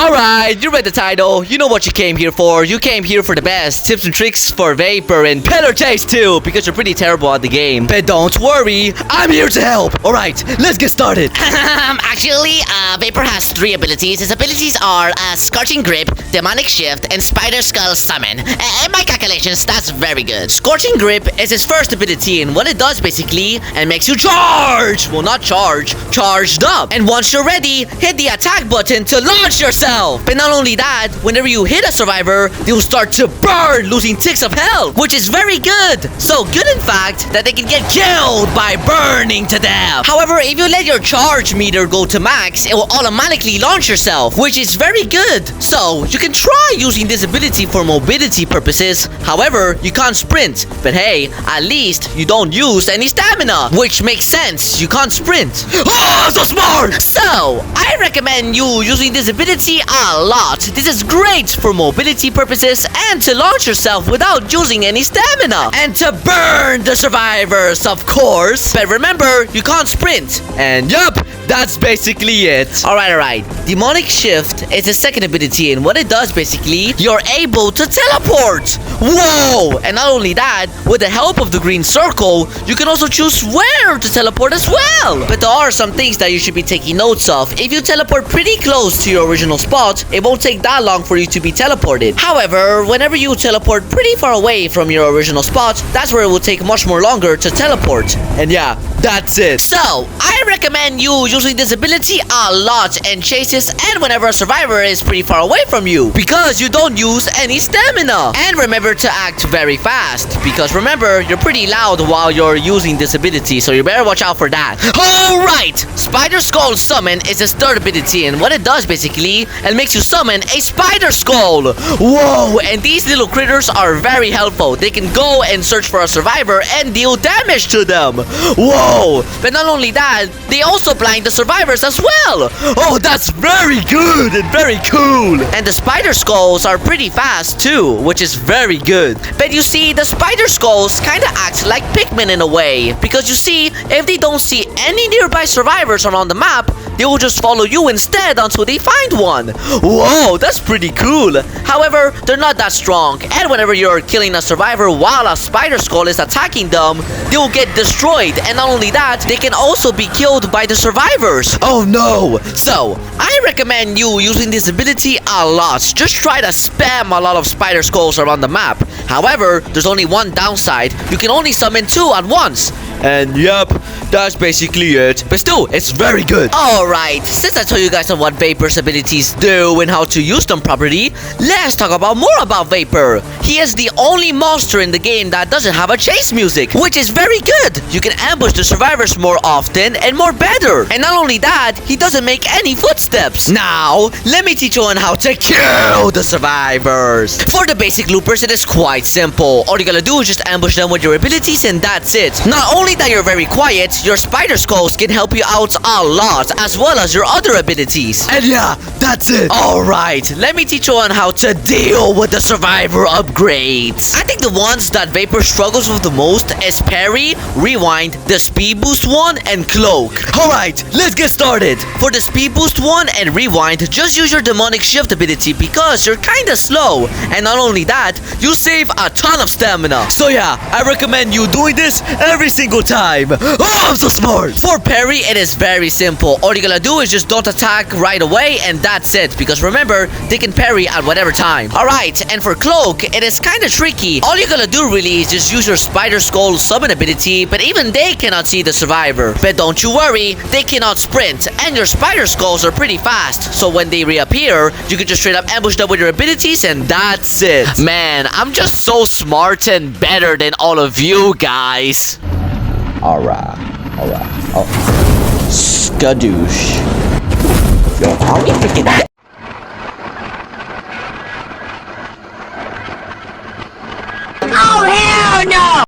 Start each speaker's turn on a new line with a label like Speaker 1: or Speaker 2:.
Speaker 1: Alright, you read the title. You know what you came here for. You came here for the best tips and tricks for Vapor and better taste too, because you're pretty terrible at the game. But don't worry, I'm here to help. Alright, let's get started.
Speaker 2: Actually, Vapor has 3 abilities. His abilities are Scorching Grip, Demonic Shift, and Spider Skull Summon. In my calculations, that's very good.
Speaker 1: Scorching Grip is his first ability, and what it does basically, it makes you charge. Well, not charge, charged up. And once you're ready, hit the attack button to launch yourself. But not only that, whenever you hit a survivor, they'll start to burn, losing ticks of health, which is very good. So good, in fact, that they can get killed by burning to death. However, if you let your charge meter go to max, it will automatically launch yourself, which is very good. So you can try using this ability for mobility purposes. However, you can't sprint. But hey, at least you don't use any stamina, which makes sense. You can't sprint. Oh, so smart! So I recommend you using this ability a lot. This is great for mobility purposes and to launch yourself without using any stamina. And to burn the survivors, of course. But remember, you can't sprint. And yup, that's basically it. Alright. Demonic Shift is the second ability, and what it does basically, you're able to teleport. Whoa! And not only that, with the help of the green circle, you can also choose where to teleport as well. But there are some things that you should be taking notes of. If you teleport pretty close to your original spot, it won't take that long for you to be teleported. However, whenever you teleport pretty far away from your original spot, that's where it will take much more longer to teleport. And yeah, that's it. So, I recommend you using this ability a lot in chases and whenever a survivor is pretty far away from you, because you don't use any stamina. And remember to act very fast, because remember, you're pretty loud while you're using this ability, so you better watch out for that. Alright! Spider Skull Summon is his third ability, and what it does basically, it makes you summon a spider skull. Whoa! And these little critters are very helpful. They can go and search for a survivor and deal damage to them. Whoa! But not only that, they also blind the survivors as well. Oh, that's very good and very cool. And the spider skulls are pretty fast too, which is very good. But you see, the spider skulls kind of act like Pikmin in a way, because you see, if they don't see any nearby survivors around the map, they will just follow you instead until they find one. Whoa, that's pretty cool. However, they're not that strong, and whenever you're killing a survivor while a spider skull is attacking them, they will get destroyed. And not only that, they can also be killed by the survivors. Oh no! So, I recommend you using this ability a lot. Just try to spam a lot of spider skulls around the map. However, there's only one downside. You can only summon 2 at once. And yep, that's basically it. But still, it's very good. Alright, since I told you guys on what Vapor's abilities do and how to use them properly, let's talk about more about Vapor. He is the only monster in the game that doesn't have a chase music, which is very good. You can ambush the survivors more often and more better. And not only that, he doesn't make any footsteps. Now, let me teach you on how to kill the survivors. For the basic loopers, it is quite simple. All you gotta do is just ambush them with your abilities and that's it. Not only that you're very quiet, your spider skulls can help you out a lot, as well as your other abilities. And yeah, that's it. Alright, let me teach you on how to deal with the survivor upgrades. I think the ones that Vapor struggles with the most is Parry, Rewind, the Speed Boost one, and Cloak. Alright, let's get started. For the Speed Boost one and Rewind, just use your Demonic Shift ability because you're kinda slow. And not only that, you save a ton of stamina. So yeah, I recommend you doing this every single time. Oh, I'm so smart. For Parry, it is very simple. All you gotta do is just don't attack right away and that's it. Because remember, they can parry at whatever time. Alright, and for Cloak, it is kinda tricky. All you gotta do really is just use your Spider Skull Summon ability, but even they cannot see the survivor. But don't you worry, they cannot sprint, and your Spider Skulls are pretty fast. So when they reappear, you can just straight up ambush them with your abilities and that's it. Man, I'm just so smart and better than all of you guys. Alright. Oh, skadoosh. Yo, are we freaking